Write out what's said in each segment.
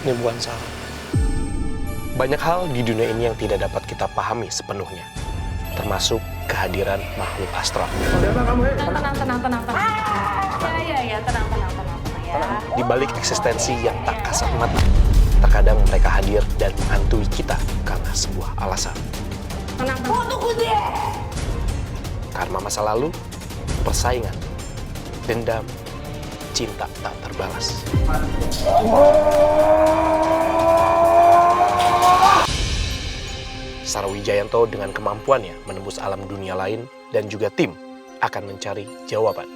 Ini bukan salah. Banyak hal di dunia ini yang tidak dapat kita pahami sepenuhnya, termasuk kehadiran makhluk astral. Tenang. Ya, tenang ya. Di balik eksistensi yang tak kasat mata, terkadang mereka hadir dan menghantui kita karena sebuah alasan. Tenang. Tunggu deh. Karena masa lalu, persaingan, dendam, cinta tak terbalas. Sarwijayanto dengan kemampuannya menembus alam dunia lain dan juga tim akan mencari jawaban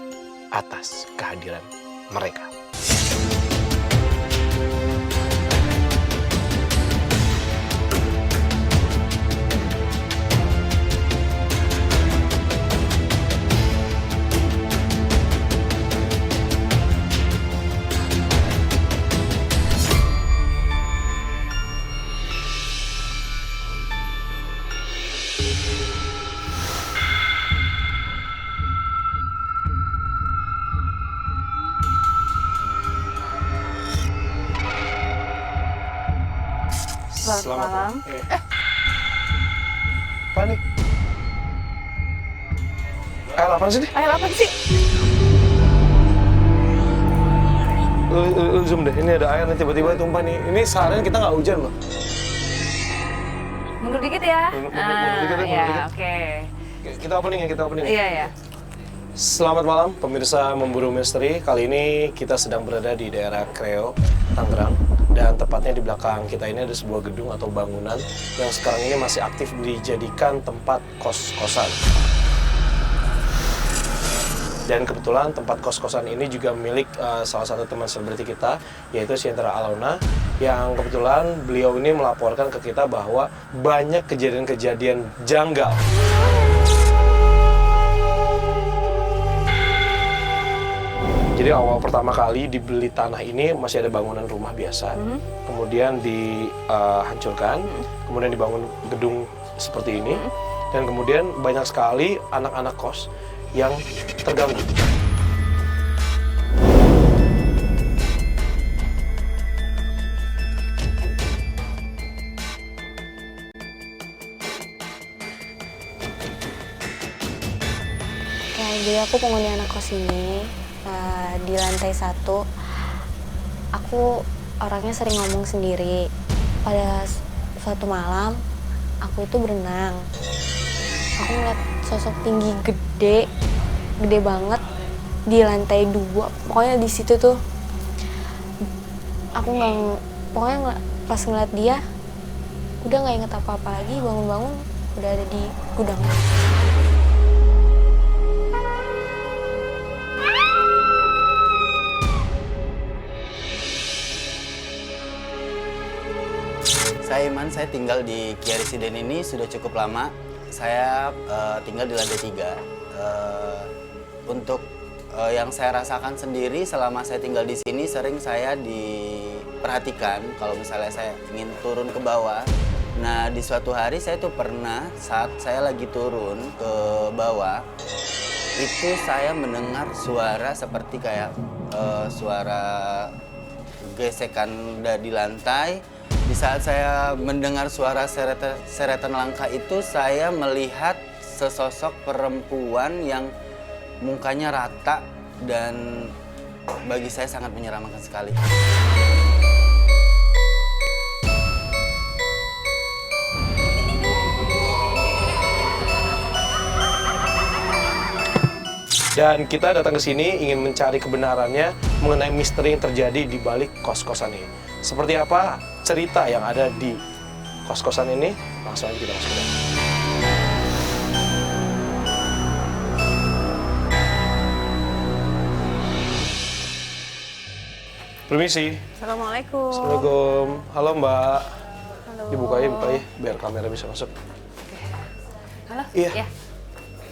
atas kehadiran mereka. Selamat malam. Apa nih? Apaan sih? Ayo apa sih? Lu zoom deh, ini ada air nih tiba-tiba tumpah nih. Ini seharian kita nggak hujan loh. Mundur dikit ya. Mundur dikit. Oke. Kita opening ya. Iya. Selamat malam pemirsa Memburu Misteri. Kali ini kita sedang berada di daerah Kreo, Tangerang. Dan tepatnya di belakang kita ini ada sebuah gedung atau bangunan yang sekarang ini masih aktif dijadikan tempat kos-kosan. Dan kebetulan tempat kos-kosan ini juga milik salah satu teman selebriti kita, yaitu Sientara Alona, yang kebetulan beliau ini melaporkan ke kita bahwa banyak kejadian-kejadian janggal. Jadi awal pertama kali dibeli tanah ini masih ada bangunan rumah biasa, kemudian dihancurkan, kemudian dibangun gedung seperti ini, dan kemudian banyak sekali anak-anak kos yang terganggu. Jadi aku penghuni anak kos ini. Di lantai 1 aku orangnya sering ngomong sendiri. Pada suatu malam aku itu berenang, aku ngeliat sosok tinggi gede banget di lantai 2. Pokoknya di situ tuh aku pas ngeliat dia udah nggak inget apa-apa lagi. Bangun-bangun udah ada di gudang. Saya Iman, saya tinggal di Kia Residen ini sudah cukup lama. Saya tinggal di lantai 3. Untuk yang saya rasakan sendiri selama saya tinggal di sini, sering saya diperhatikan kalau misalnya saya ingin turun ke bawah. Nah, di suatu hari saya tuh pernah saat saya lagi turun ke bawah, itu saya mendengar suara seperti kayak suara gesekan di lantai. Di saat saya mendengar suara seretan langkah itu, saya melihat sesosok perempuan yang mukanya rata dan bagi saya sangat menyeramkan sekali. Dan kita datang ke sini ingin mencari kebenarannya mengenai misteri yang terjadi di balik kos-kosan ini. Seperti apa cerita yang ada di kos-kosan ini? Langsung aja kita masuk ke dalam. Permisi. Assalamualaikum. Assalamualaikum. Halo Mbak. Halo. Dibuka ya biar kamera bisa masuk. Halo. Iya. Ya.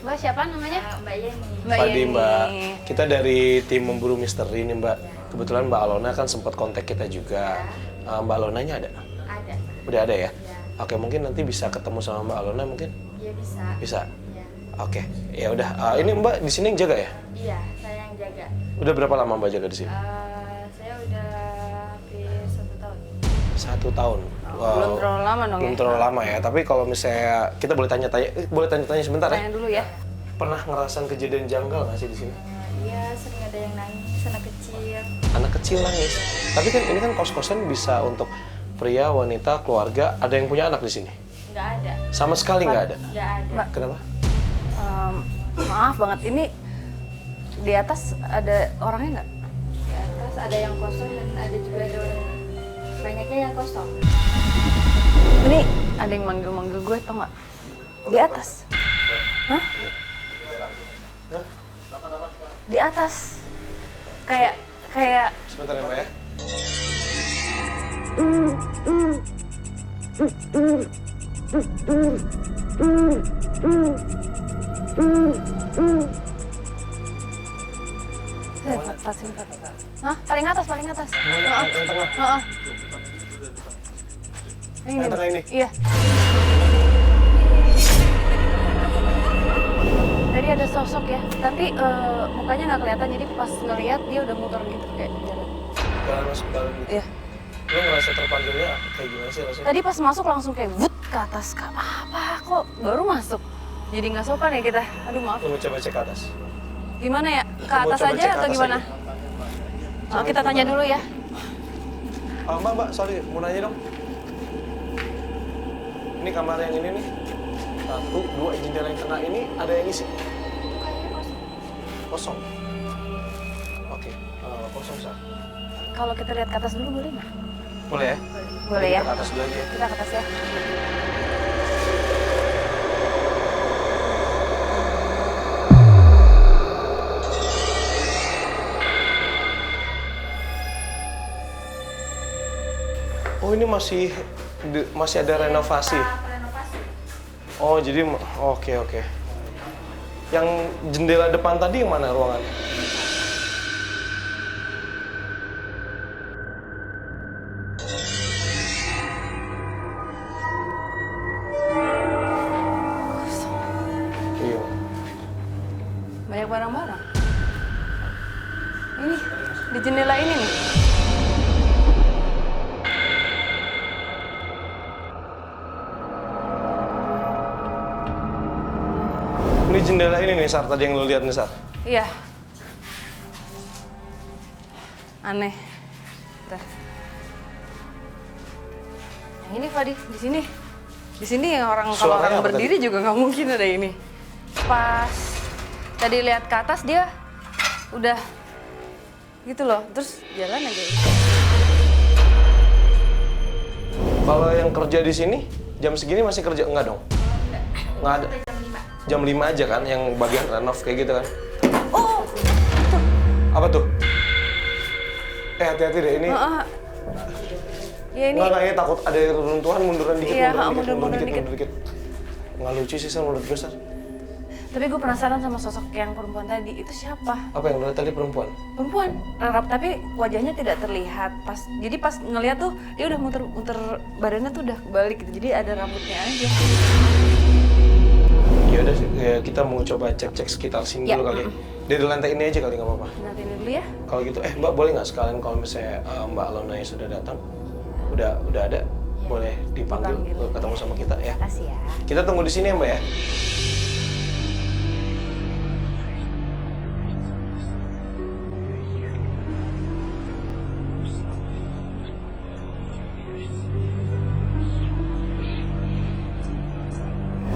Mbak siapa namanya? Mbak Yeni. Padi Mbak. Kita dari tim Memburu Misteri nih Mbak. Kebetulan Mbak Alona kan sempat kontak kita juga. Mbak Alonanya ada? Ada. Udah ada ya? Ya. Oke, mungkin nanti bisa ketemu sama Mbak Alona mungkin? Iya bisa. Bisa? Iya. Oke, ya udah. Ini Mbak di sini yang jaga ya? Iya, saya yang jaga. Udah berapa lama Mbak jaga di sini? Saya udah hampir 1 tahun. 1 tahun. Belum terlalu lama dong Belum ya? terlalu lama ya. Tapi kalau misalnya kita boleh tanya-tanya sebentar ya. Tanya dulu ya. Pernah ngerasain kejadian janggal nggak sih di sini? Iya, sering ada yang nangis, anak kecil. Anak kecil nangis. Tapi kan ini kan kos-kosan bisa untuk pria, wanita, keluarga. Ada yang punya anak di sini? Nggak ada. Sama sekali nggak ada. Nggak ada. Kenapa? Maaf banget, ini di atas ada orangnya nggak? Di atas ada yang kosong dan ada juga ada orang. Banyaknya yang kosong. Ini ada yang manggil-manggil gue, tau nggak? Di atas. Hah? Di atas. Kayak Sebentar ya Mbak ya. Hah? Paling atas, paling atas. Yang tengah. Heeh. Yang tengah ini? Iya. Tadi ada sosok ya, tapi mukanya nggak kelihatan, jadi pas ngeliat dia udah muter gitu kayak jalan. Jalan masuk dalam gitu. Iya. Lo ngerasa terpanggilnya kayak gimana sih rasanya? Tadi pas masuk langsung kayak wut ke atas, Kak. Apa kok baru masuk? Jadi nggak sopan ya kita. Aduh maaf. Lo mau coba cek ke atas? Gimana ya? Ke Mau atas coba aja cek ke atau atas gimana? aja. Oh, kita tanya dulu ya. Mbak, sorry, mau nanya dong. Ini kamar yang ini nih. 1, 2, jendela yang tengah ini ada yang isi? Kosong. Oke, kosong Sar. Kalau kita lihat ke atas dulu boleh nggak? Boleh ya? Boleh ya. Kita ke atas dulu aja ya. Kita ke atas ya. Oh ini masih ada renovasi. Renovasi. Oh jadi oke. Yang jendela depan tadi yang mana ruangannya? Iya. Banyak barang-barang. Ini di jendela ini nih. Ini jendela ini nih Sar, tadi yang lu lihat nih Sar. Iya. Aneh. Bentar. Yang ini Fadi, di sini. Di sini yang orang kalau Suaranya orang apa berdiri juga nggak mungkin ada ini. Pas tadi lihat ke atas dia udah gitu loh, terus jalan aja. Kalau yang kerja di sini jam segini masih kerja enggak dong? Nggak ada. Jam 5 aja kan yang bagian renov kayak gitu kan. Oh, Apa tuh? Hati-hati deh ini. ya ini. Nggak, ini takut ada runtuhan, munduran dikit, Iya, mundur dikit. dikit. Nggak lucu sih Sar menurut gue Sar. Tapi gue penasaran sama sosok yang perempuan tadi, itu siapa? Apa yang lu lihat tadi perempuan? Perempuan, tapi wajahnya tidak terlihat. Jadi pas ngeliat tuh dia udah muter badannya tuh udah balik gitu. Jadi ada rambutnya aja. Ya udah ya, kita mau coba cek sekitar sini Ya. dulu kali. Dari lantai ini aja kali nggak apa-apa. Nanti dulu ya. Kalau gitu, Mbak boleh nggak sekalian kalau misalnya Mbak Alona yang sudah datang, udah ada, boleh dipanggil ketemu sama kita ya. Kasih ya. Kita tunggu di sini ya Mbak ya.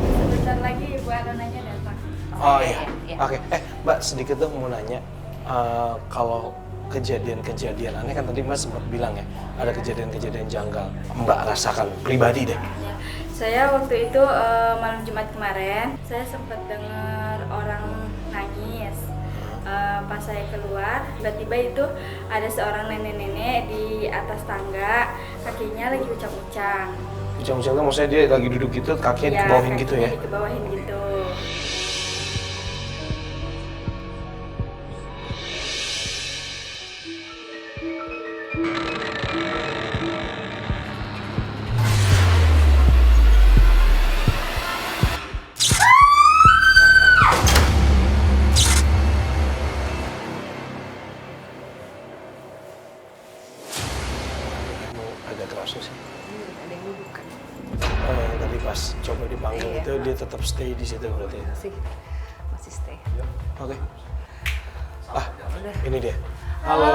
Sebentar lagi Ibu Alonanya datang. Oh iya. Oke. Mbak sedikit dong mau nanya. Kalau kejadian-kejadian aneh kan tadi Mbak sempat bilang ya, ada kejadian-kejadian janggal. Mbak rasakan pribadi deh. Ya. Saya waktu itu malam Jumat kemarin, saya sempat dengar orang nangis. Pas saya keluar, tiba-tiba itu ada seorang nenek-nenek di atas tangga, kakinya lagi ucang-ucang. Ucang-ucang kan maksudnya dia lagi duduk gitu, kakinya Iya, dibawahin gitu ya. kakinya dikebawahin gitu. Mau agak ada kerasa sih. Ada yang duduk kan? Oh, yang tadi pas coba dipanggil Iya. itu dia tetap stay di situ berarti. Masih stay. Oke. Ah, Udah. ini dia. Halo,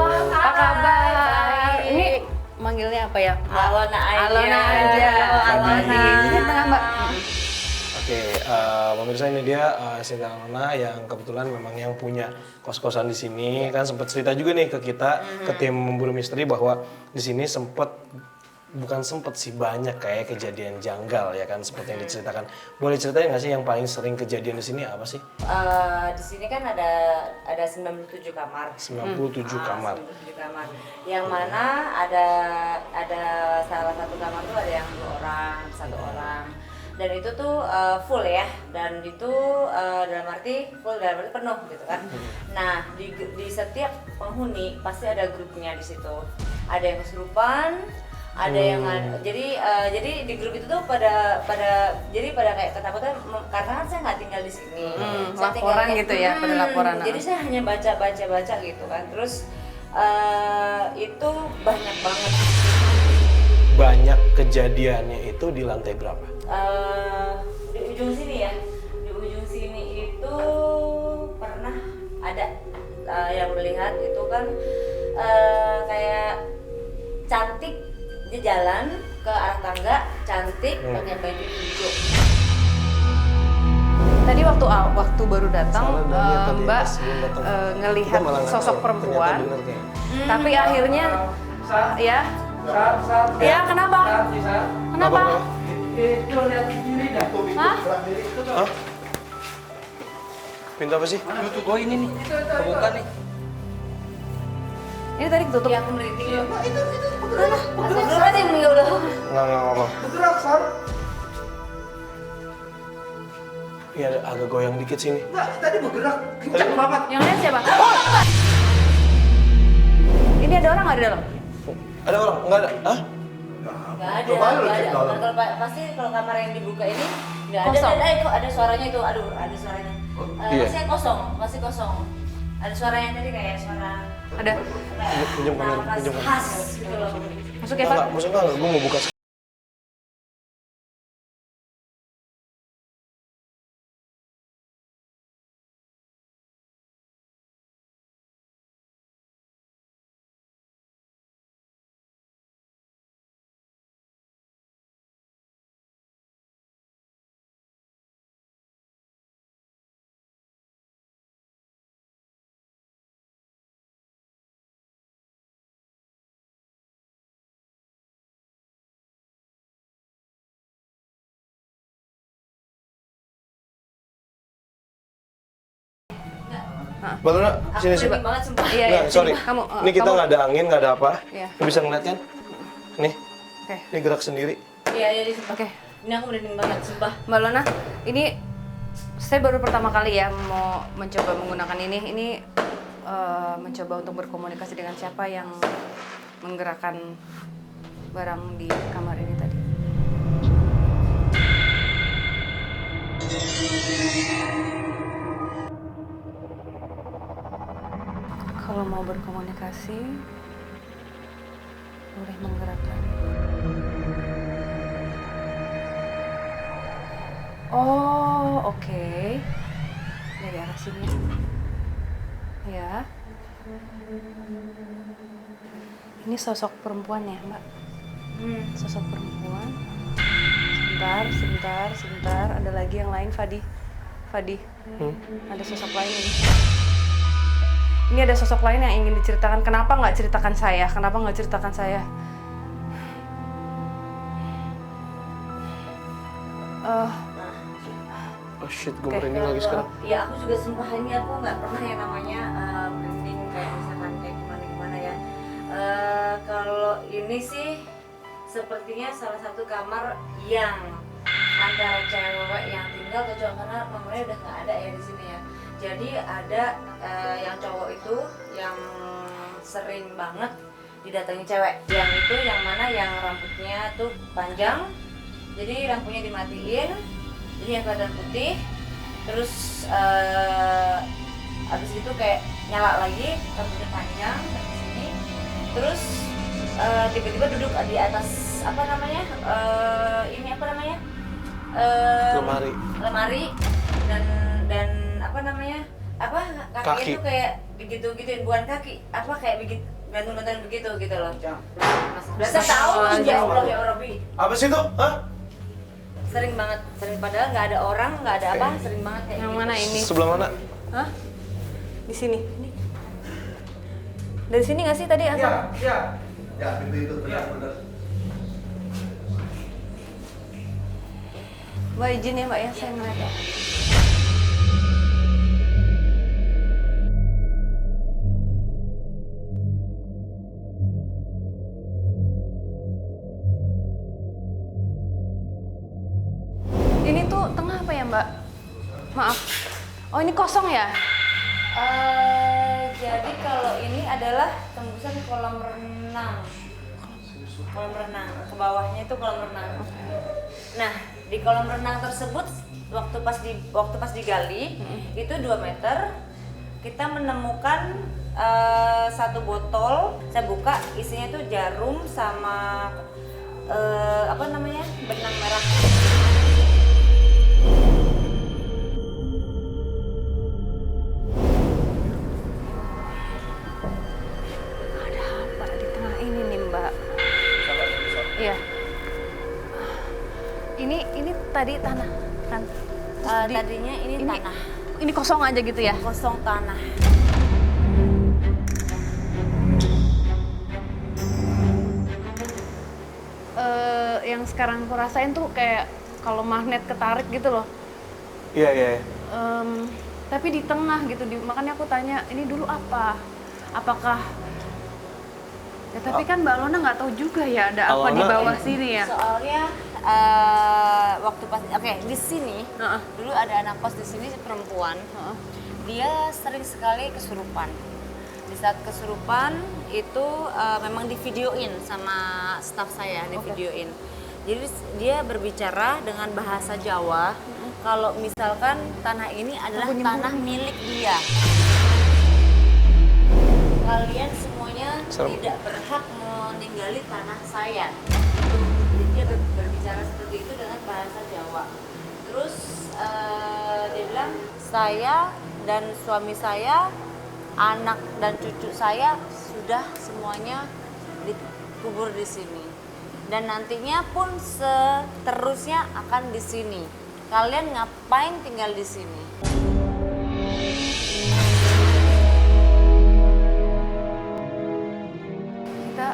apa kabar? Ini manggilnya apa ya? Alona aja. Alona aja. Alona. Ini tengah Mbak. Oke, pemirsa ini dia Sinta Alona yang kebetulan memang yang punya kos-kosan di sini. Kan sempat cerita juga nih ke kita, ke tim memburu misteri bahwa di sini bukan sempet sih, banyak kayak kejadian janggal ya kan seperti yang diceritakan. Boleh ceritain nggak sih yang paling sering kejadian di sini apa sih? Di sini kan ada 97 kamar. 97 kamar. 97 kamar. Yang mana ada salah satu kamar tuh ada yang 2 orang, 1 orang. Dan itu tuh full ya. Dan itu dalam arti full, dalam arti penuh gitu kan. Nah, di setiap penghuni pasti ada grupnya di situ. Ada yang kesurupan, ada yang jadi di grup itu tuh pada kayak ketakutan karena kan saya nggak tinggal di sini. Saya Laporan gitu ya, pada laporan. Jadi saya hanya baca gitu kan. Terus itu banyak banget. Banyak kejadiannya itu di lantai berapa? Di ujung sini ya, di ujung sini itu pernah ada yang melihat itu kan kayak cantik, dia jalan ke arah tangga, cantik, pakai baju hijau. Tadi waktu baru datang, Salah Dania tadi, Mbak sebelum datang. ngelihat Kita malah nggak sosok tahu, perempuan, ternyata bener kayaknya. tapi akhirnya ya. Ya kenapa? Kenapa? Hah? Hah? Pintu apa sih? Oh ini nih, kebuka nih. Ini tadi ketutup. Yang merinding ya, Pak, itu bergerak. Astagfirullahaladzim, ya udah. Nggak apa. Bergerak, Sar. Iya, agak goyang dikit sini. Enggak, tadi bergerak. Kencang banget. Yang lihat siapa? Ini ada orang nggak di dalam? Ada orang? Nggak ada? Hah? Nggak ada. Pasti kalau kamar yang dibuka ini nggak ada. Kosong. Kok ada suaranya itu? Aduh, ada suaranya. Iya. Masih kosong. Ada suara yang tadi kayak suara Ada. Pinjam kamera, nafas pinjam kamera. khas gitu loh. Masuk ya Pak? Enggak, maksudnya enggak, gue mau buka. Balona, sini sini. Merinding banget sumpah. Iya, Nggak, iya. sorry. Kamu, Ini kita nggak ada angin, nggak ada apa. Iya. Lu bisa ngeliat kan? Nih, Oke. ini gerak sendiri. Iya, jadi sumpah. Oke. Ini aku merinding banget sumpah. Mbak Lona, ini saya baru pertama kali ya mau mencoba menggunakan ini. Ini mencoba untuk berkomunikasi dengan siapa yang menggerakkan barang di kamar ini tadi. Kalau mau berkomunikasi, boleh menggerakkan. Oh, oke. Dari arah sini. Ya. Ini sosok perempuan ya, Mbak? Sosok perempuan. Sebentar. Ada lagi yang lain, Fadi. Ada sosok lain ini. Ini ada sosok lain yang ingin diceritakan. Kenapa nggak ceritakan saya? Oh shit, gue Oke. merinding lagi sekarang. Iya, aku juga sumpah ini aku nggak pernah yang namanya merinding kayak misalkan kayak gimana ya. Kalau ini sih sepertinya salah satu kamar yang antara cewek yang tinggal atau cowok, karena nomornya udah nggak ada ya di sini ya. Jadi ada yang cowok itu yang sering banget didatangi cewek. Yang itu yang mana yang rambutnya tuh panjang, jadi lampunya dimatiin, jadi yang kelihatan putih. Terus abis itu kayak nyala lagi, rambutnya panjang dari sini. Terus tiba-tiba duduk di atas apa namanya ini apa namanya lemari dan apa namanya apa kakinya Kaki. tuh kayak begitu gituin bukan kaki apa kayak begitu gantung begitu gitu loh. Berasa tahu ya Allah ya Rabbi. Apa sih itu? Hah? Sering banget, sering padahal nggak ada orang, nggak ada apa, sering banget kayak Yang gitu. mana ini? Sebelah mana? Hah? Di sini. Dari sini nggak sih tadi asal? Iya. Ya, itu benar. Mbak izin ya Mbak ya, saya ngeliat ya. Ini tuh tengah apa ya Mbak? Maaf. Oh ini kosong ya? Jadi kalau ini adalah tembusan kolam renang. Kolam renang, ke bawahnya itu kolam renang. Nah, di kolam renang tersebut waktu pas digali itu 2 meter kita menemukan satu botol, saya buka isinya itu jarum sama apa namanya? Benang merah. Ada apa di tengah ini nih Mbak? Iya. Ini tadi tanah kan? Tadinya ini tanah, Ini kosong aja gitu ya? kosong tanah. Yang sekarang aku rasain tuh kayak kalau magnet ketarik gitu loh. Iya. Tapi di tengah gitu, makanya aku tanya ini dulu apa? Apakah? Ya tapi kan Mbak Alona nggak tahu juga ya ada apa di Alona, bawah sini ya. Soalnya waktu pas di sini dulu ada anak kos di sini perempuan. Dia sering sekali kesurupan. Di saat kesurupan itu memang divideoin sama staf saya, divideoin. Jadi dia berbicara dengan bahasa Jawa kalau misalkan tanah ini adalah tanah milik dia. Kalian semuanya tidak berhak meninggali tanah saya. Jadi dia berbicara seperti itu dengan bahasa Jawa. Terus dia bilang saya dan suami saya, anak dan cucu saya sudah semuanya dikubur di sini. Dan nantinya pun seterusnya akan di sini. Kalian ngapain tinggal di sini? Kita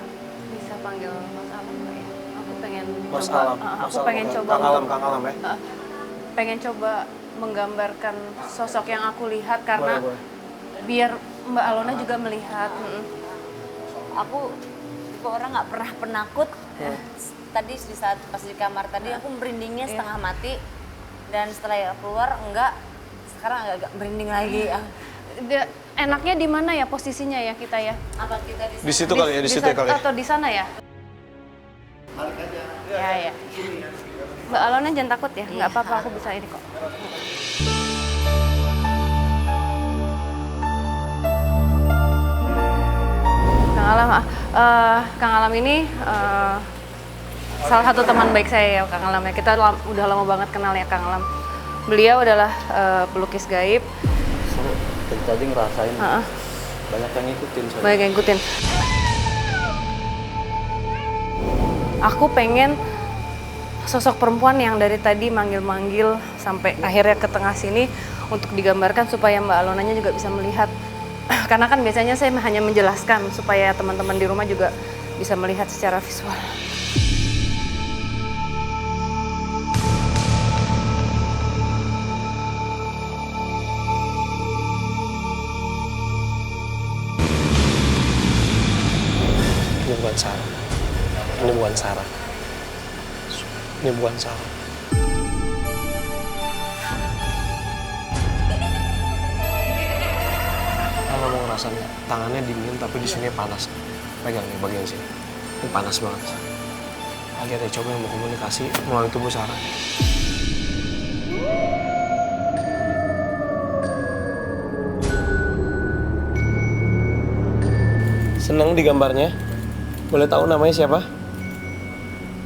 bisa panggil Mas Alam nggak ya? Aku pengen Mas coba. Alam. Aku pengen coba. Kang Alam ya. Pengen coba menggambarkan sosok yang aku lihat karena Boleh. biar Mbak Alona juga melihat. Aku tipe orang nggak pernah penakut. Tadi di saat pas di kamar tadi aku merindingnya setengah mati, dan setelah keluar enggak. Sekarang agak merinding lagi. Enaknya di mana ya posisinya ya kita ya? Apa kita Di situ kali ya, di situ kali ya. Atau di sana ya? Balik aja. Ya. Mbak Alona jangan takut ya, nggak apa-apa aku bisa ini kok. Kang Alam ini salah satu teman baik saya ya Kang Alam ya. Kita udah lama banget kenal ya Kang Alam. Beliau adalah pelukis gaib. Dari tadi ngerasain banyak yang ngikutin. Banyak yang ngikutin. Aku pengen sosok perempuan yang dari tadi manggil-manggil sampai akhirnya ke tengah sini untuk digambarkan supaya Mbak Alonanya juga bisa melihat. Karena kan biasanya saya hanya menjelaskan supaya teman-teman di rumah juga bisa melihat secara visual. Ini bukan Sarah. Ini bukan Sarah. Ini bukan Sarah. Kalau mau ngerasain tangannya dingin tapi di sini panas. Pegang nih bagian sini. Ini panas banget. Lagi ada coba yang mau komunikasi melalui tubuh Sarah. Seneng digambarnya? Boleh tahu namanya siapa?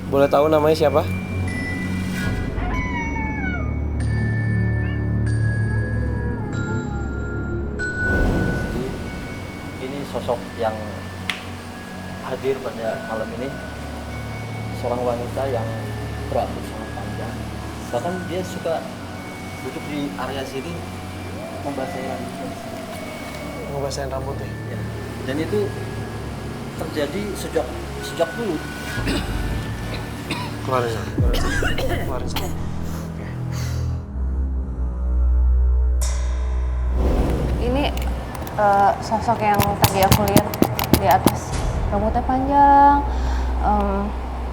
Boleh tahu namanya siapa? Ini sosok yang hadir pada malam ini seorang wanita yang berambut sangat panjang. Bahkan dia suka duduk di area sini membasahi rambutnya. Ngebasahin rambutnya. Ya. Dan itu terjadi sejak dulu. Keluarin sana. Keluarin sana. Ini sosok yang tadi aku lihat di atas, rambutnya panjang.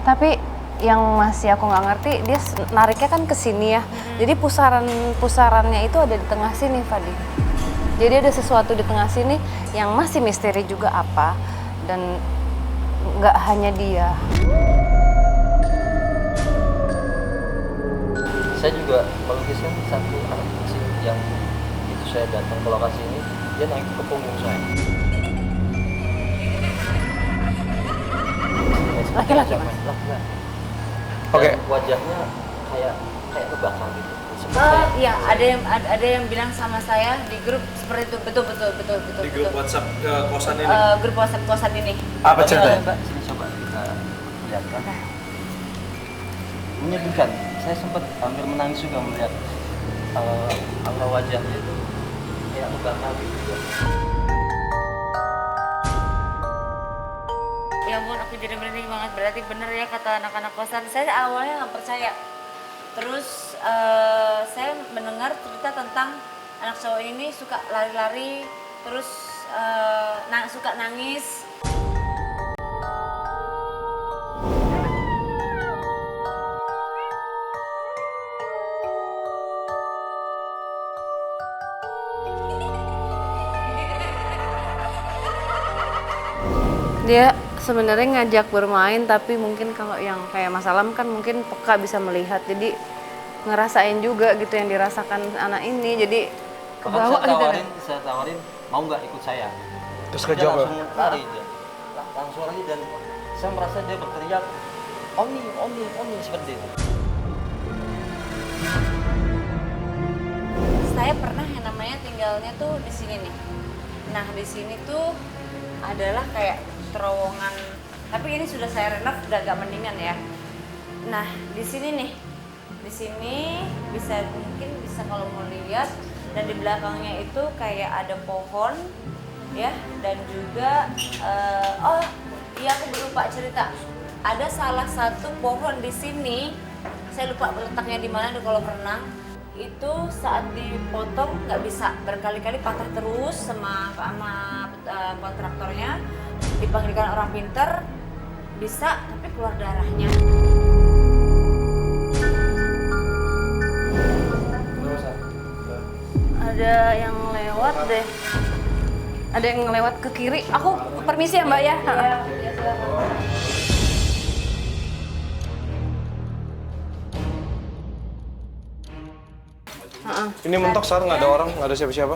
Tapi yang masih aku nggak ngerti, dia nariknya kan ke sini ya. Jadi pusarannya itu ada di tengah sini, Fadi. Jadi ada sesuatu di tengah sini yang masih misteri juga apa, dan nggak hanya dia. Saya juga melukiskan satu anak kecil yang itu saya datang ke lokasi ini, dia naik ke punggung saya. Laki-laki, Mas? Laki-laki. Oke. Dan wajahnya kayak kebakar gitu. Iya, ada yang bilang sama saya di grup seperti itu, betul. Di grup WhatsApp kosan ini. Grup WhatsApp kosan ini. Apa ceritanya? Mbak, sini coba kita lihat kan. Menyedihkan. Saya sempat hampir menangis juga melihat aura wajahnya itu kayak kebakar gitu. Ya ampun, aku jadi merinding banget. Berarti bener ya kata anak-anak kosan. Saya awalnya nggak percaya. Terus saya mendengar cerita tentang anak cowok ini suka lari-lari, terus suka nangis. Dia sebenarnya ngajak bermain, tapi mungkin kalau yang kayak Mas Alam kan mungkin peka bisa melihat, jadi ngerasain juga gitu yang dirasakan anak ini, jadi kebawa gitu. Saya tawarin mau nggak ikut saya. Terus Dia kejawab. langsung lari dia, langsung lari, dan saya merasa dia berteriak Oni seperti itu. Saya pernah yang namanya tinggalnya tuh di sini nih. Nah di sini tuh adalah kayak terowongan, tapi ini sudah saya renov, udah agak mendingan ya. Nah di sini nih, di sini mungkin bisa kalau mau lihat, dan di belakangnya itu kayak ada pohon ya, dan juga oh iya aku lupa cerita, ada salah satu pohon di sini, saya lupa letaknya di mana di kolam renang. Itu saat dipotong nggak bisa, berkali-kali patah terus sama kontraktornya, dipanggilkan orang pinter, bisa tapi keluar darahnya. Ada yang lewat deh, ada yang lewat ke kiri. Aku permisi ya Mbak ya. Iya, silakan. Ini mentok sekarang nggak ada orang, nggak ada siapa-siapa.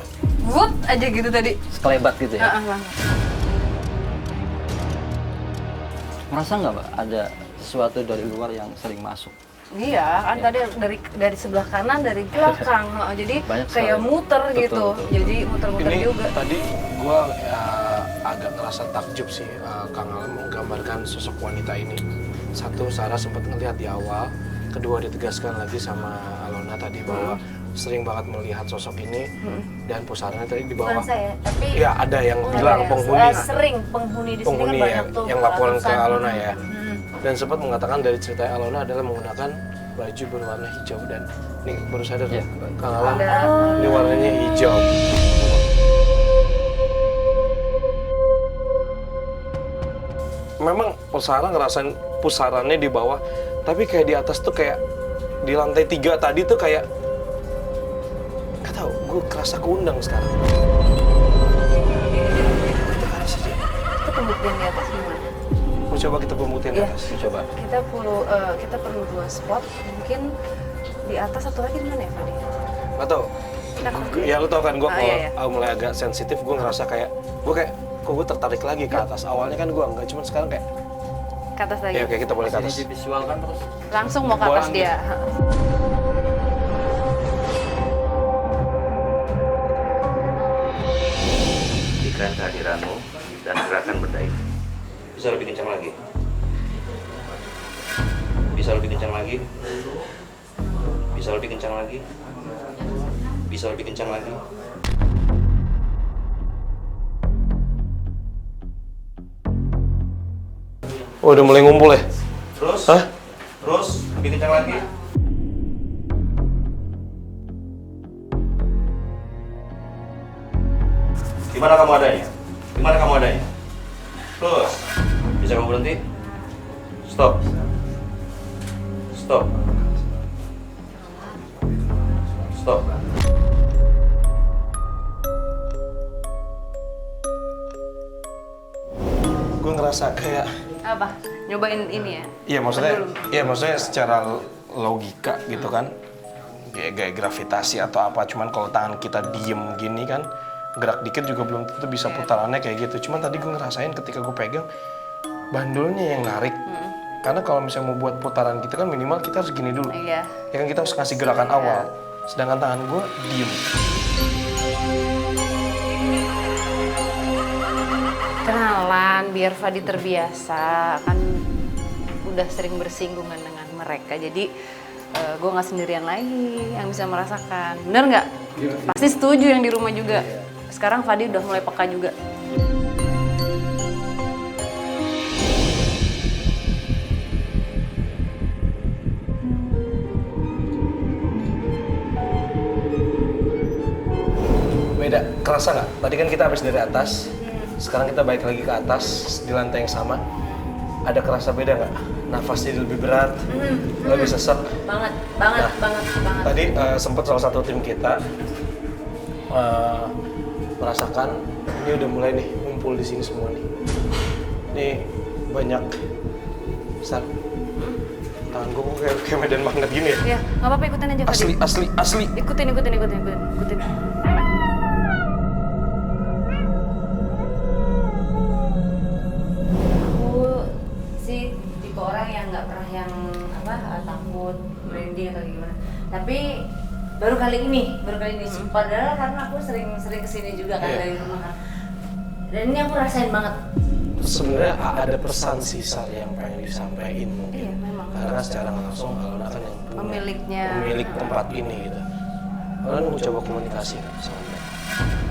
Wut aja gitu tadi. Sekelebat gitu ya. Bang. Merasa nggak Mbak ada sesuatu dari luar yang sering masuk? Iya, kan tadi dari sebelah kanan, dari belakang. Jadi Banyak kayak sekali. muter Betul, gitu. betul. Jadi muter-muter Ini juga. tadi gua agak ngerasa takjub sih, Kang Alam menggambarkan sosok wanita ini. Satu, Sarah sempat ngelihat di awal. Kedua, ditegaskan lagi sama Alona tadi bahwa sering banget melihat sosok ini, dan pusaranya tadi di bawah. Bukan saya, tapi Ya ada yang Oh, bilang ya. penghuni, Sering penghuni di sini penghuni kan ya, banyak tuh yang laporan ke ratusan. Alona ya. Dan sempat mengatakan dari cerita Alona adalah menggunakan baju berwarna hijau, dan nih baru sadar Ya. Kang Alam, Ada. ini warnanya hijau. Memang Sarah ngerasain pusarannya di bawah, tapi kayak di atas tuh kayak di lantai 3 tadi tuh kayak nggak tahu, gue kerasa keundang sekarang. Itu pembuktian di atas gimana? Mau coba kita pembuktian di Iya. atas? Coba. Kita perlu 2 spot, mungkin di atas satu lagi di mana ya Fadi? Nggak tahu. Ya lu tau kan, gue kalau iya. mulai agak sensitif, gue ngerasa kayak kok gue tertarik lagi ke atas. Awalnya kan gue nggak, cuman sekarang kayak ke atas lagi. Ya, oke, kita boleh ke Sini atas. divisualkan terus. Langsung mau ke atas Boleh. dia. Buktikan kehadiranmu dan gerakan benda itu. Bisa lebih kencang lagi. Bisa lebih kencang lagi. Bisa lebih kencang lagi. Bisa lebih kencang lagi. Oh, udah mulai ngumpul ya? Terus. Hah? Terus lebih kencang lagi. Di mana kamu adanya? Di mana kamu adanya? Terus. Bisa kamu berhenti? Stop. Stop. Stop. Gue ngerasa kayak, Apa? Nyobain ini ya? iya maksudnya secara logika gitu kan, kayak gravitasi atau apa. Cuman kalau tangan kita diem gini kan, gerak dikit juga belum tentu bisa putarannya kayak gitu. Cuman tadi gue ngerasain ketika gue pegang, bandulnya yang narik. Karena kalau misalnya mau buat putaran gitu kan minimal kita harus gini dulu. Iya. Ya kan kita harus ngasih gerakan awal. Sedangkan tangan gue diem. Kenalan biar Fadi terbiasa, kan udah sering bersinggungan dengan mereka, jadi gue nggak sendirian lagi yang bisa merasakan. Bener nggak? Pasti setuju yang di rumah juga. Sekarang Fadi udah mulai peka juga. Beda, kerasa nggak? Tadi kan kita habis dari atas, sekarang kita balik lagi ke atas di lantai yang sama. Ada kerasa beda nggak? Nafas jadi lebih berat, lebih sesek. banget. Tadi sempat salah satu tim kita merasakan ini udah mulai nih ngumpul di sini semua nih. Ini banyak besar. Tangan gue kayak medan magnet gini ya. Ya, nggak apa-apa, ikutin aja Fadi. Asli. Ikutin. Aku sih tipe orang yang nggak pernah yang takut merinding atau gimana. Tapi baru kali ini. Padahal karena aku sering kesini juga kan Iya. dari rumah kan. Dan ini aku rasain banget. Sebenarnya ada pesan sisa yang pengen disampaikan mungkin. Iya, memang. Karena secara langsung Alona kan yang punya, Pemiliknya. pemilik tempat ini gitu. Alona mau coba komunikasi nggak sama mereka?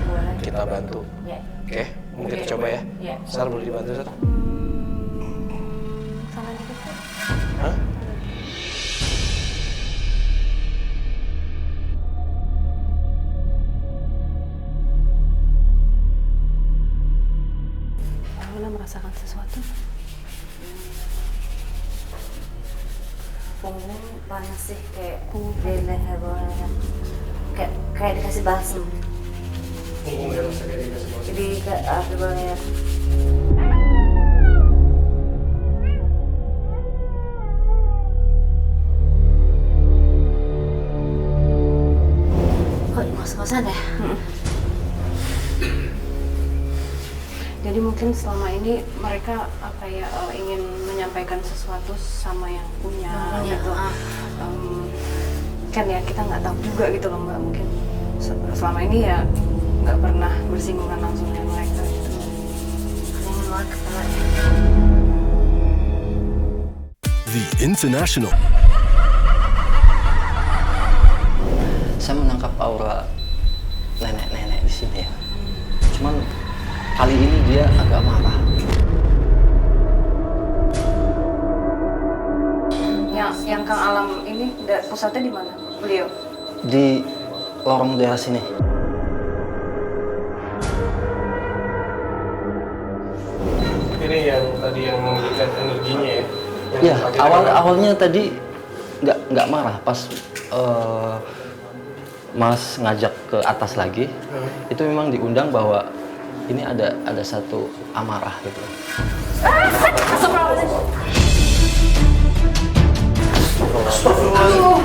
Boleh. Kita bantu. Ya. Oke, mungkin kita coba ya. Iya. Sar boleh dibantu, Sar? Sana dikit. Hah? Alona merasakan sesuatu. Punggung panas sih kayak di leher bawah leher. Kayak dikasih balsem. Punggung ya, rasa kayak dikasih bawah. Jadi ke di bawah leher. Kok ngos-ngosan ya? Jadi mungkin selama ini mereka ingin menyampaikan sesuatu sama yang punya gitu. Kan ya kita nggak tahu juga gitu loh Mbak, mungkin selama ini ya nggak pernah bersinggungan langsung dengan mereka gitu. Jangan banget kepalanya. The International. Saya menangkap aura nenek-nenek di sini ya. Cuman kali ini dia agak marah. Yang Kang Alam ini pusatnya di mana? Beliau. Di lorong daerah sini. Ini yang tadi yang memberikan energinya ya. Iya, awalnya tadi nggak marah pas Mas ngajak ke atas lagi. Itu memang diundang bahwa ini ada satu amarah gitu. Aduh.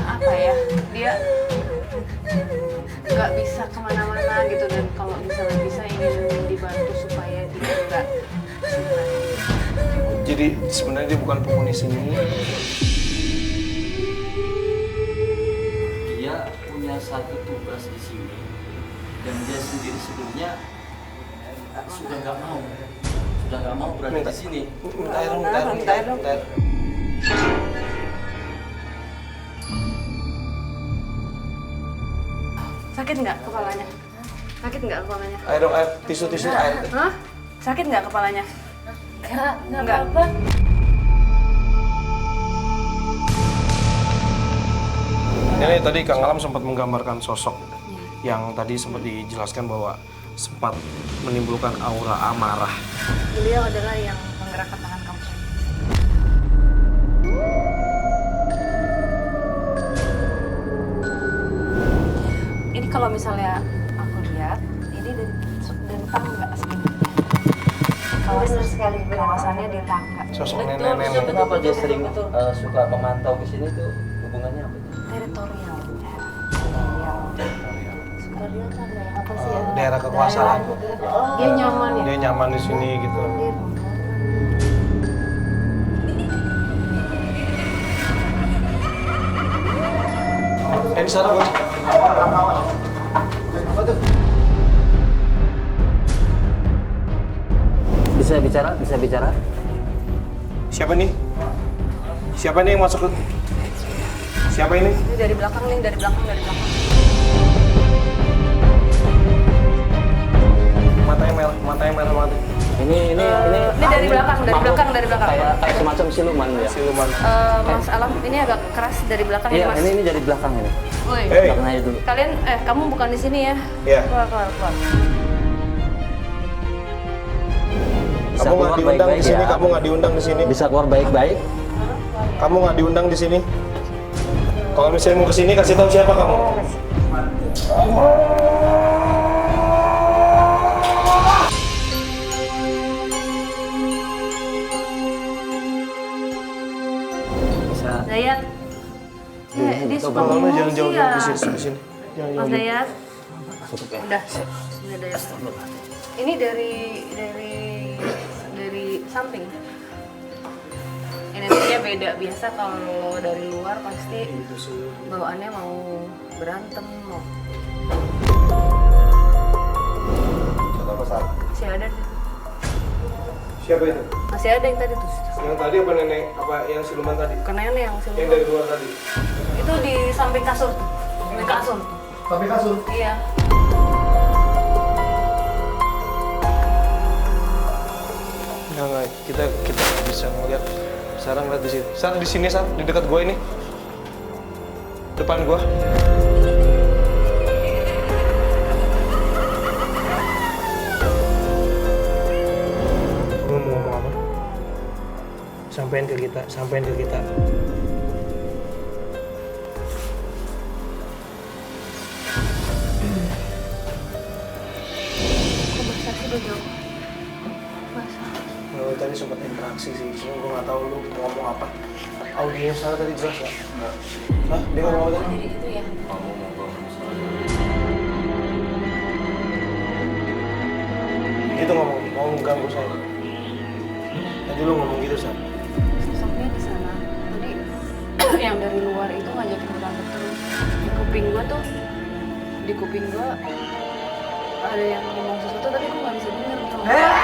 apa ya, dia nggak bisa kemana-mana gitu, dan kalau misalnya bisa ingin dibantu supaya dia nggak kesulitan. Jadi sebenarnya dia bukan penghuni sini. Dia punya satu tugas di sini dan dia sendiri sebelumnya sudah nggak mau berada di sini. Minta air dong. Sakit nggak kepalanya? Sakit nggak kepalanya? Air dong, air. Tisu air. Hah? Sakit nggak kepalanya? Nggak apa-apa. Ini tadi Kang Alam sempat menggambarkan sosok yang tadi sempat dijelaskan bahwa sempat menimbulkan aura amarah. Beliau adalah yang menggerakkan tangan kamu. Ini kalau misalnya aku lihat, ini dentang nggak sebenarnya? Benar sekali, Kawasannya dentang nggak? Sosok Betul, nenek-nenek. betul. Kenapa dia sering suka memantau ke sini tuh hubungannya apa? Teritorial. Teritorial kan ya, apa sih ya? Daerah kekuasaan. Dia nyaman ya? Dia nyaman di sini gitu. Di sana bos. Bisa bicara? Siapa nih? Siapa nih yang masuk? Siapa ini? Ini dari belakang nih, dari belakang. Matanya merah banget. Ini dari belakang. Kayak semacam siluman ya. Siluman. Mas Alam, ini agak keras dari belakang Iya, ya Mas. ini dari belakang ini. Woi, Hey. Belakang aja dulu. kalian, kamu bukan di sini ya? Iya. Keluar. Bisa Kamu nggak keluar diundang baik-baik di sini. ya. Kamu nggak diundang di sini. Bisa keluar baik-baik. Kamu nggak diundang di sini. Kalau misalnya mau ke sini kasih tahu siapa kamu. Bisa. Dayat. Dia suka Kamu ngomong jangan sih jauh ya. di sini. Jangan Mas jauh. Dayat. Cukup ya. Udah. Sini Dayat. Ini dari samping. Energinya beda. Biasa kalau dari luar pasti bawaannya mau berantem, mau. Masih ada sih. Siapa itu? Masih ada yang tadi tuh. Yang tadi apa nenek? Apa yang siluman tadi? Bukan nenek yang Yang siluman. dari luar tadi. Itu di samping kasur tuh. Di kasur tuh. Tapi kasur. Iya. Nggak. Kita bisa ngeliat. Sarah ngeliat di sini. Sarah di sini, Sarah, di dekat gua ini. Depan gua. Kamu mau ngomong apa? Sampein ke kita. Kok basah sih baju? Basah. Lo tadi sempat interaksi sih, cuma gue nggak tahu lu ngomong apa. Audionya Sarah tadi jelas nggak? Hah? Dia ngomong apa tadi? Jadi itu ya. Gitu ngomong ganggu saya. Tadi lu ngomong gitu, Sar. Sosoknya di sana. Tadi yang dari luar itu ngajakin berantem terus. Di kuping gua ada yang ngomong sesuatu tapi gua nggak bisa dengar. Pegang.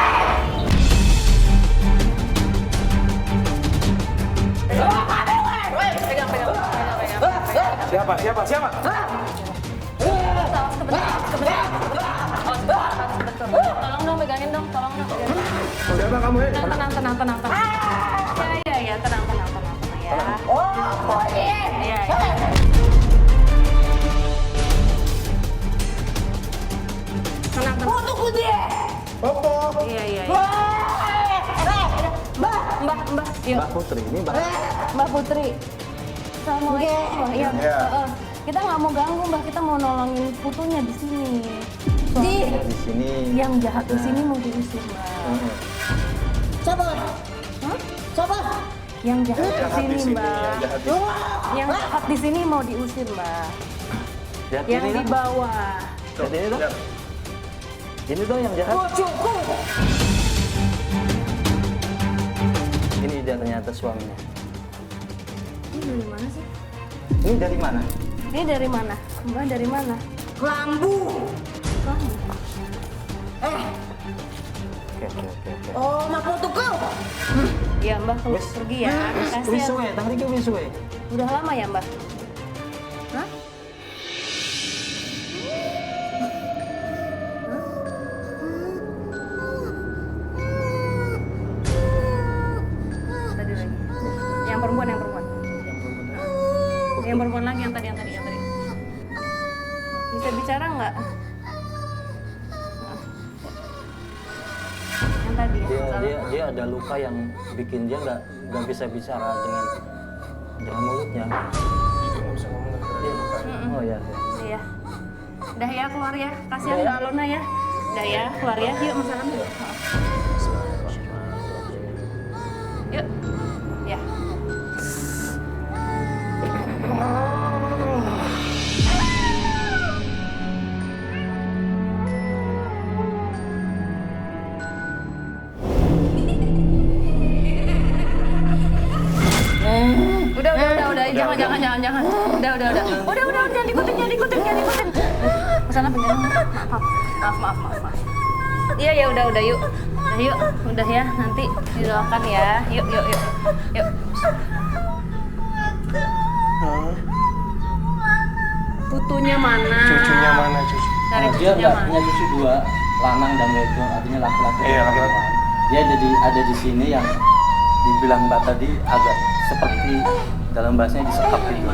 Siapa? Tolong dong pegangin dong, tolong dong. Siapa kamu? Tenang. Iya, tenang ya. Iya. Tenang. Tunggu dia. Popo. Iya. Mbak. Mbak Putri ini Mbak Putri. Assalamualaikum. Iya. Kita nggak mau ganggu Mbak, kita mau nolongin putunya di sini. di sini. Yang jahat di sini mau diusir Mbak. Siapa? Siapa? Yang jahat Jahat di di sini, sini, Mbak. yang jahat di Tuh, yang jahat di sini mau diusir, Mbak. Lihat Yang ini di dong. bawah. Lihat ini dong. Ini dong yang jahat. Ini dia ternyata suaminya. Ini dari mana sih? Ini dari mana? Ini dari mana? Mbak dari mana? Lambu. Oke. Oh, mak tuh kau. Ya Mbak, kalau pergi ya. Kasihan. Wisuwe, tadi ke wisuwe. Udah lama ya Mbak? Hah? Tadi lagi. Yang perempuan. Yang perempuan lagi, yang tadi. Bisa bicara nggak? Yang tadi ya? Dia ada luka yang bikin dia nggak bisa bicara dengan mulutnya. Oh ya. Iya. Udah ya keluar ya. Kasihan Mbak Alona ya. Udah ya keluar ya. Yuk masalah. Yuk. Ya. Udah, jangan. Udah, jangan diikutin. Masalah penjara. Maaf. Iya ya, udah, yuk. Udah ya, nanti didoakan ya. Yuk. Putunya mana? Cucunya mana cucu? Cari Dia cucunya nggak mana? punya cucu dua, lanang dan wedok, artinya laki-laki. Iya, dan laki-laki. perempuan. Dia ada di sini yang dibilang Mbak tadi agak seperti dalam bahasanya disekap gitu.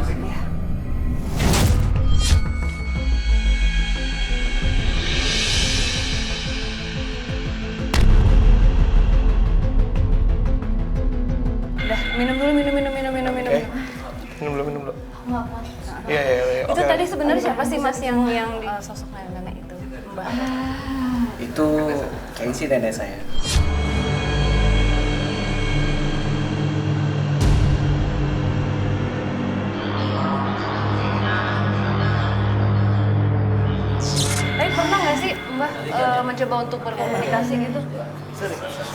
Udah, minum dulu. Minum dulu. Nggak apa. Iya. Itu Oke. tadi sebenarnya siapa sih Mas yang di sosok nenek itu? Mbak. Itu kayaknya sih nenek saya. Tapi pernah nggak sih Mbak mencoba untuk berkomunikasi gitu?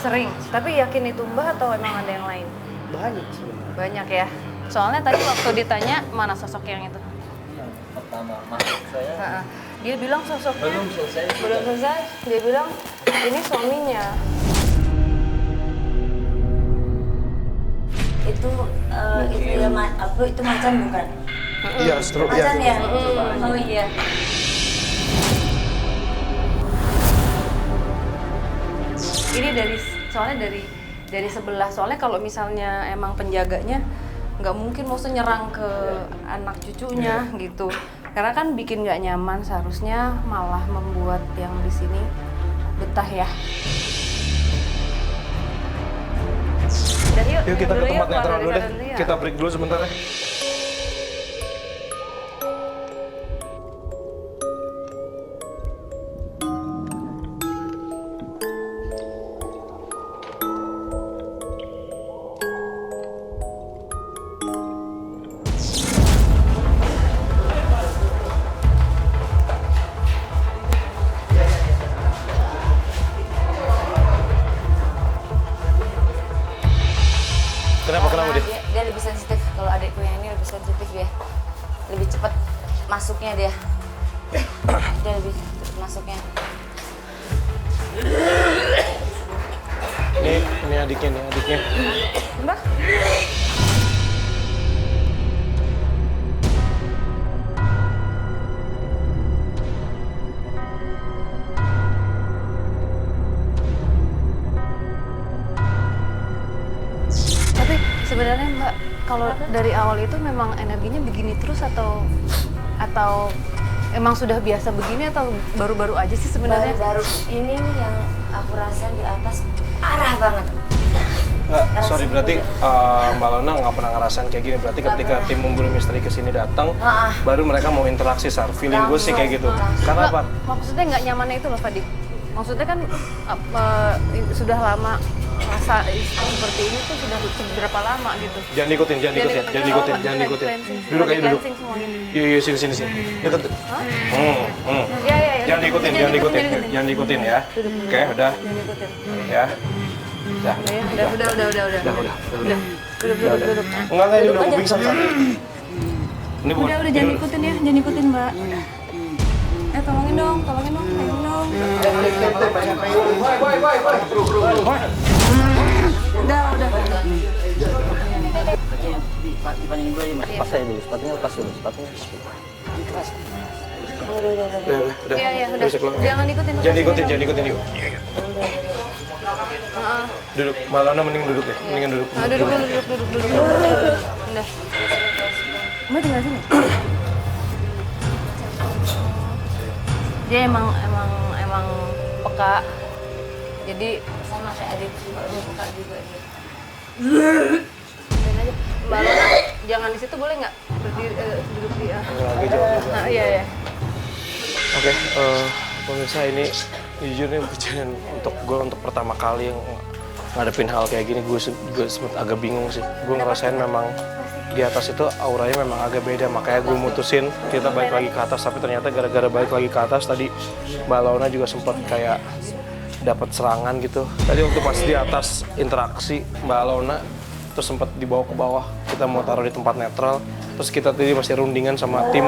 Sering. Tapi yakin itu Mbak atau emang ada yang lain? Banyak sebenarnya. Banyak ya. Soalnya tadi waktu ditanya mana sosok yang itu? Pertama masuk saya Nah, dia bilang sosoknya belum selesai. belum selesai. Dia bilang ini suaminya. Itu ya itu macan bukan? Iya, stroke ya. Macan ya? Oh iya. Ini soalnya dari sebelah. Soalnya kalau misalnya emang penjaganya nggak mungkin mau nyerang ke anak cucunya gitu. Karena kan bikin nggak nyaman, seharusnya malah membuat yang di sini betah ya. Udah, Yuk kita ke tempat netral dulu deh. ya. Kita break dulu sebentar ya. Kenapa dia? Dia lebih sensitif. Kalau adikku yang ini lebih sensitif dia. Lebih cepat masuknya dia. Dia lebih cepat masuknya. Ini adiknya. Mbak. Tapi sebenarnya Mbak, kalau dari awal itu memang energinya begini terus atau emang sudah biasa begini atau baru-baru aja sih sebenarnya? Baru ini yang aku rasain di atas parah banget. Nggak, sorry, berarti Mbak Lona nggak pernah ngerasain kayak gini. Berarti ketika tim Memburu Misteri kesini datang, baru mereka mau interaksi, Sar. Feeling gue sih kayak gitu. Karena apa? Maksudnya nggak nyamannya itu loh, Fadi. Maksudnya kan sudah lama rasa seperti ini tuh sudah berapa lama gitu? Jangan diikutin. Duduk aja duduk. Iya, sini. Deket. Iya. Jangan diikutin ya. Oke, udah. Ya. Udah. Duduk. Enggak, ini udah gue pingsan tadi. Ini bukan. Udah jangan ikutin, Mbak. Tolongin dong. Udah. Dipandangin dulu mas, pas saya dulu, sepatunya lepas dulu, sepatunya. Udah. Iya, udah. Bisa keluar. Jangan ikutin yuk. Duduk. Malana mending duduk deh. Mendingan duduk. Duduk. Udah. Mbak tinggal sini. Dia emang peka. Jadi Sama kayak adik peka juga dia. Mbak Lona, jangan di situ boleh nggak? Duduk di Agak jauh. Nah, iya. Oke, pemirsa, ini jujur nih kejadian untuk pertama kali yang ngadepin hal kayak gini, gue sempet agak bingung sih. Gue ngerasain memang di atas itu auranya memang agak beda, makanya gue mutusin kita balik lagi ke atas. Tapi ternyata gara-gara balik lagi ke atas tadi Mbak Launa juga sempat kayak dapat serangan gitu. Tadi waktu pas di atas interaksi Mbak Launa terus sempat dibawa ke bawah, kita mau taruh di tempat netral. Terus kita tadi masih rundingan sama tim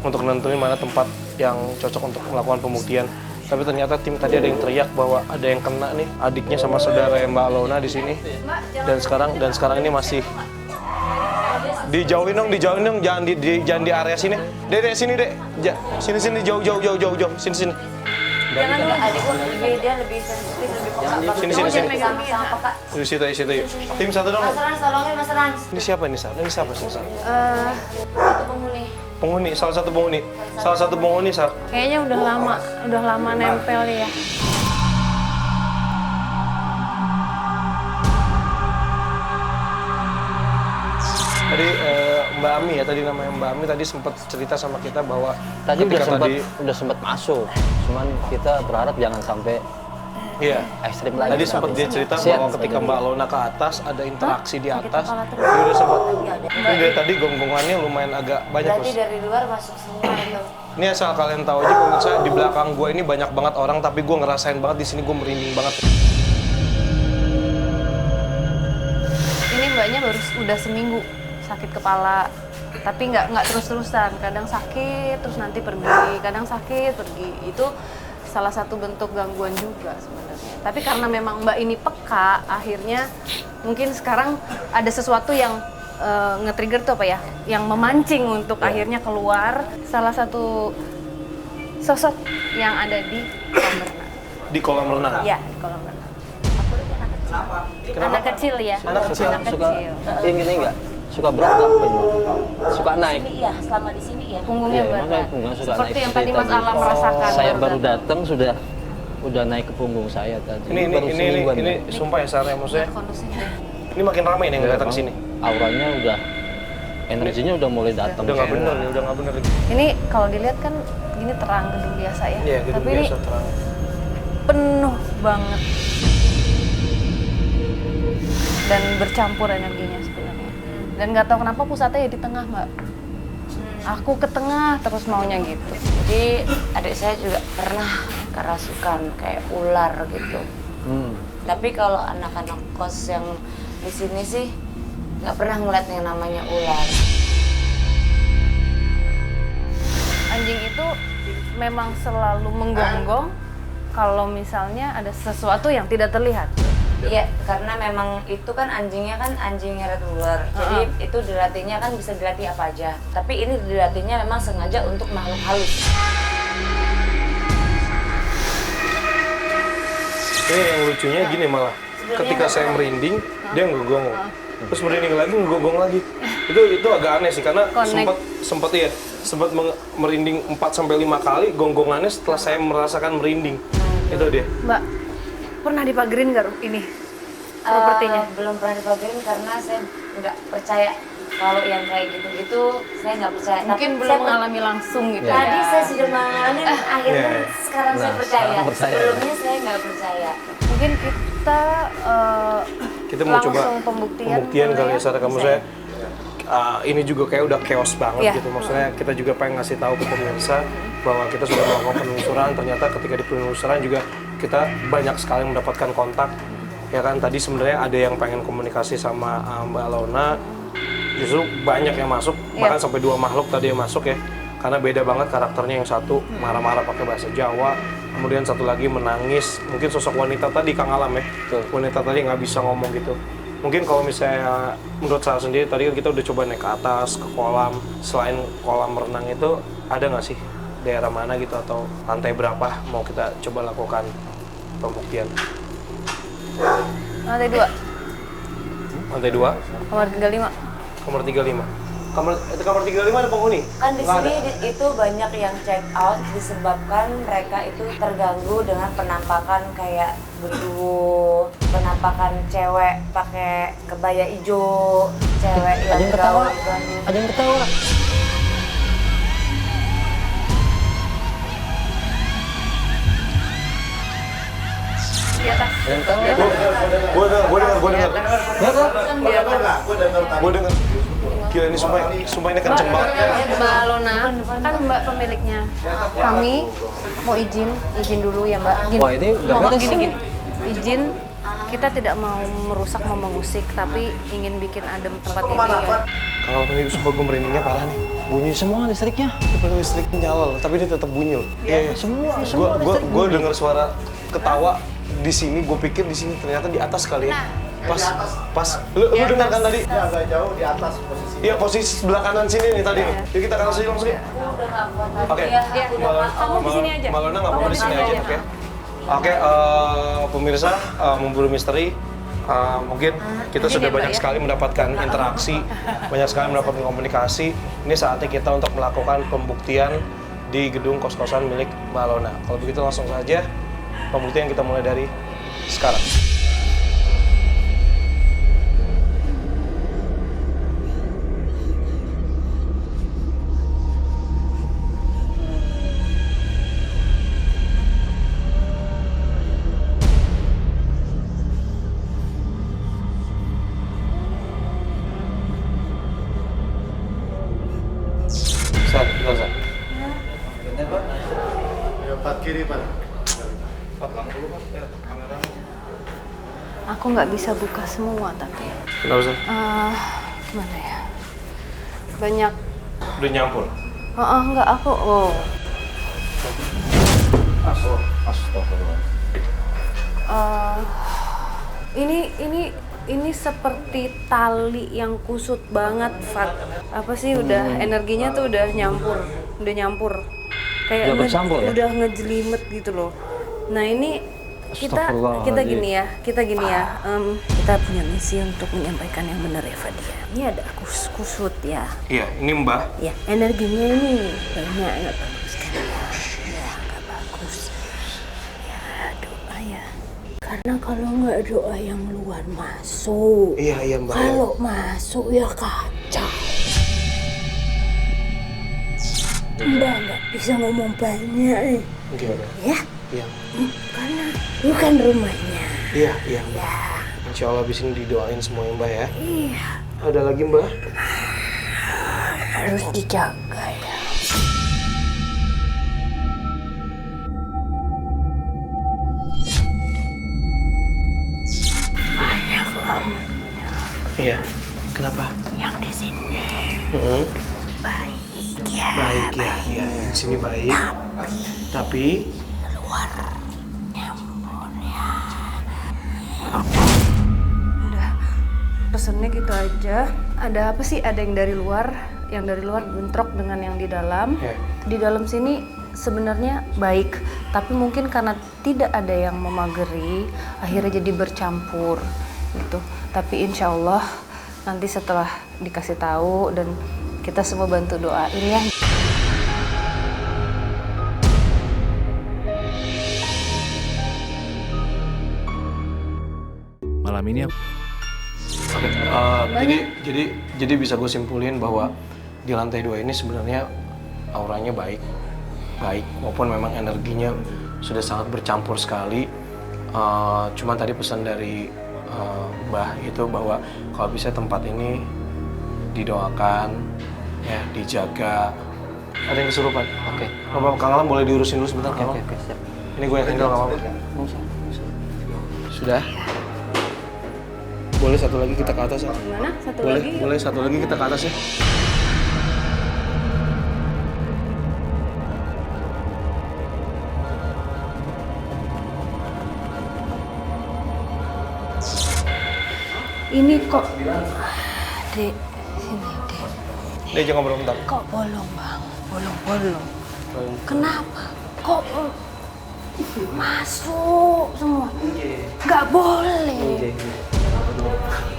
untuk nentuin mana tempat yang cocok untuk melakukan pembuktian. Tapi ternyata tim tadi ada yang teriak bahwa ada yang kena nih, adiknya sama saudara Mbak Launa di sini. Dan sekarang ini masih dijauhin dong, jangan di area sini. Dek, sini Dek. Sini jauh. Sini. Jangan dulu, adikku dia lebih sensitif, lebih peka. Sini. Sama peka. Di situ yuk. Tim satu dong. Mas Rans, tolongin Mas Rans. Ini siapa nih, Sar? Ini siapa sih, Sar? Satu penghuni. Salah satu penghuni, Sar. Kayaknya udah lama nempel ya. Tadi Mbak Ami ya, tadi namanya Mbak Ami tadi sempat cerita sama kita bahwa Tadi ketika udah sempat masuk, cuman kita berharap jangan sampai iya, ekstrim lagi. tadi sempat dia cerita bahwa ketika Mbak Lona ke atas ada interaksi di atas. Dia udah sempat. Ini dari tadi gonggongannya lumayan agak banyak, Berarti Bos. dari luar masuk semua itu. Ini asal kalian tahu aja, menurut saya di belakang gue ini banyak banget orang, tapi gue ngerasain banget di sini, gue merinding banget. Ini mbaknya baru udah seminggu sakit kepala, tapi nggak terus-terusan. Kadang sakit terus nanti pergi, kadang sakit pergi. Itu salah satu bentuk gangguan juga sebenarnya. Tapi karena memang mbak ini peka, akhirnya mungkin sekarang ada sesuatu yang nge-trigger tuh apa ya, yang memancing untuk akhirnya keluar. Salah satu sosok yang ada di kolam renang. Di kolam renang? Iya, di kolam renang. Aku lihat anak kecil. Anak kecil ya. Anak kecil. Suka ini enggak? Suka berat enggak? Suka naik. Ini iya, selama di sini ya. Punggungnya Iya, berat. makanya punggungnya suka Seperti naik yang tadi Mas tadi. Alam merasakan. Saya baru datang udah naik ke punggung saya tadi. Baru semingguan ini ya. sumpah ya, Sar, ya, maksudnya Kondusif deh. ini makin ramai nih yang datang ke sini. Auranya udah, energinya udah mulai datang. Udah nggak bener nih, udah nggak bener. Ini kalau dilihat kan gini terang gedung biasa ya. Iya, gedung Tapi ini biasa terang. penuh banget. Dan bercampur energinya sebenarnya. Dan nggak tahu kenapa pusatnya ya di tengah, Mbak. Aku ke tengah terus maunya gitu. Jadi adik saya juga pernah kerasukan kayak ular gitu. Tapi kalau anak-anak kos yang di sini sih nggak pernah ngeliat yang namanya ular. Anjing itu memang selalu menggonggong kalau misalnya ada sesuatu yang tidak terlihat. Iya, karena memang itu kan anjingnya kan anjing retriever. Jadi itu dilatihnya kan bisa dilatih apa aja. Tapi ini dilatihnya memang sengaja untuk makhluk halus. Ini yang lucunya gini malah, ketika saya merinding, dia ngegonggong. Terus merinding lagi, ngegonggong lagi. Itu agak aneh sih, karena sempat merinding 4-5 kali gonggongannya setelah saya merasakan merinding. Itu dia. Mbak, pernah dipagerin nggak ini propertinya? Belum pernah dipagerin karena saya nggak percaya Kalau yang kayak gitu-gitu saya nggak percaya. Mungkin Tapi belum saya mengalami langsung gitu. Tadi ya. saya sudah mengalami, akhirnya Iya. sekarang saya Nah, percaya. sekarang percaya. Sebelumnya saya nggak percaya. Mungkin kita Kita mau coba langsung pembuktian kali ya, Sarah. Kamu Bisa saya ini juga kayak udah chaos banget Iya. gitu. Maksudnya kita juga pengen ngasih tahu ke pemirsa bahwa kita sudah melakukan penelusuran. Ternyata ketika di penelusuran juga kita banyak sekali mendapatkan kontak. Ya kan, tadi sebenarnya ada yang pengen komunikasi sama Mbak Lona, justru banyak yang masuk, bahkan sampai 2 makhluk tadi yang masuk ya. Karena beda banget karakternya, yang satu marah-marah pakai bahasa Jawa, kemudian satu lagi menangis, mungkin sosok wanita tadi Kang Alam ya. Wanita tadi nggak bisa ngomong gitu. Mungkin kalau misalnya menurut saya sendiri, tadi kan kita udah coba naik ke atas, ke kolam. Selain kolam renang itu, ada nggak sih daerah mana gitu atau lantai berapa mau kita coba lakukan pembuktian? Lantai 2, Lantai 2, kamar 35. kamar 35. Kamar 35 ada penghuni? Kan di Nggak sini ada. itu banyak yang check out disebabkan mereka itu terganggu dengan penampakan kayak genderuwo, penampakan cewek pakai kebaya hijau, cewek Ada yang ketawa. gaul-gaul. Ada yang ketawa. Di atas. Ada yang ketawa. Gue denger. Gila ini sumpah ini kenceng banget. Mbak Lona, kan Mbak pemiliknya. Kami mau izin dulu ya Mbak. Wah, ini nggak Mohon beres. gini. Izin, kita tidak mau merusak, mau mengusik, tapi ingin bikin adem tempat ini ya. Kalau ini sumpah gue merindingnya parah nih. Bunyi Semua listriknya. seperti listrik nyala loh, tapi dia tetap bunyi loh. Iya, Semua listrik gue dengar suara ketawa di sini, gue pikir di sini, ternyata di atas kali ya. Pas lu dengar kan tadi? Ya, agak jauh di atas posisi. Iya, posisi sebelah kanan sini nih tadi. Yuk kita kanan sini langsung. Oke. Kamu di sini aja. Mbak Lona nggak apa-apa di sini aja, oke? Oke, pemirsa, memburu misteri. Mungkin kita sudah banyak sekali mendapatkan interaksi, banyak sekali mendapatkan komunikasi. Ini saatnya kita untuk melakukan pembuktian di gedung kos-kosan milik Mbak Lona. Kalau begitu langsung saja pembuktian kita mulai dari sekarang. Sat, Sat. Ya, Pak kiri, Pak. Aku nggak bisa buka semua tapi. Kenapa sih? Gimana ya? Banyak. Udah nyampur. Enggak aku. Oh. Astagfirullah. Ini seperti tali yang kusut banget, Fat. Apa sih udah energinya tuh udah nyampur. Kayak Udah bercampur ya? udah ngejelimet gitu loh. Nah, ini kita Astagfirullahaladzim. gini ya. Kita punya misi untuk menyampaikan yang benar ya, Fadia. Ini ada kusut ya. Iya, ini Mbah. Ya, energinya ini banyak nggak bagus kan ya. Ya, nggak bagus. Ya, doa ya. Karena kalau nggak doa yang luar masuk. Iya, Mbak. Kalau masuk ya kacau. Mbak nggak bisa ngomong banyak Gimana? ya. Iya. Karena bukan rumahnya. Iya, Mbak. Insya Allah abis ini didoain semuanya Mbak ya. Iya, Ada lagi Mbak? harus dijaga ya. Iya. Kenapa? Yang di sini Baik ya. Iya. Di sini baik. Tapi luar nyampur ya. Udah, pesennya gitu aja. Ada apa sih? Ada yang dari luar bentrok dengan yang di dalam. Ya. Di dalam sini sebenarnya baik, tapi mungkin karena tidak ada yang memageri, akhirnya jadi bercampur gitu. Tapi insya Allah nanti setelah dikasih tahu dan kita semua bantu doain ya. Malam ini Jadi bisa gue simpulin bahwa di lantai 2 ini sebenarnya auranya baik, walaupun memang energinya sudah sangat bercampur sekali. Cuman tadi pesan dari Mbah itu bahwa kalau bisa tempat ini didoakan, ya dijaga. Ada yang kesurupan? Oke. Bapak Kang Alam boleh diurusin dulu sebentar, Kang Alam? Oke, siap. Ini gue yang handle, nggak apa-apa. Sudah? Boleh satu lagi kita ke atas ya? Gimana? Satu Boleh, lagi? boleh satu lagi kita ke atas ya? Ini kok... Dek, sini Dek. Dek, jangan ngobrol bentar. Kok bolong bang? Bolong. Kenapa? Kok masuk semua? Nggak boleh.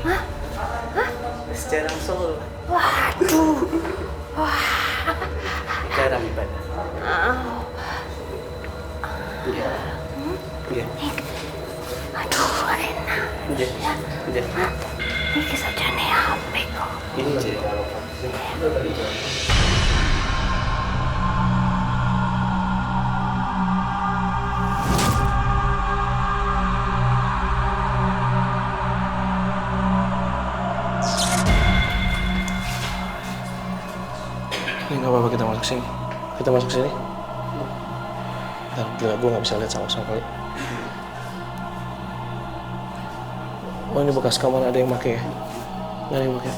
Hah? Secara langsung. Waduh. Wah. Cara ibadah. Iya. Aduh, enak. Iya. Ini kesajane HP kok. Iya. Ini nggak apa-apa kita masuk sini. Kita masuk sini. Bentar, gila gue nggak bisa lihat sama-sama kali. Oh ini bekas kamar ada yang pakai ya? Nggak ada yang pakai.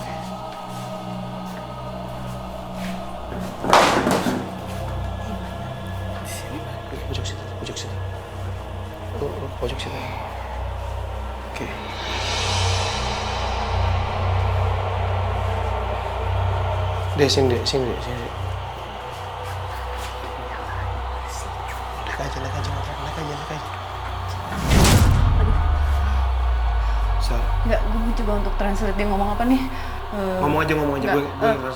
Pojok situ, pojok situ. Pojok situ. Oke. Sini. Naik aja. Enggak, gue coba untuk translate dia ngomong apa nih. Ngomong aja. Enggak,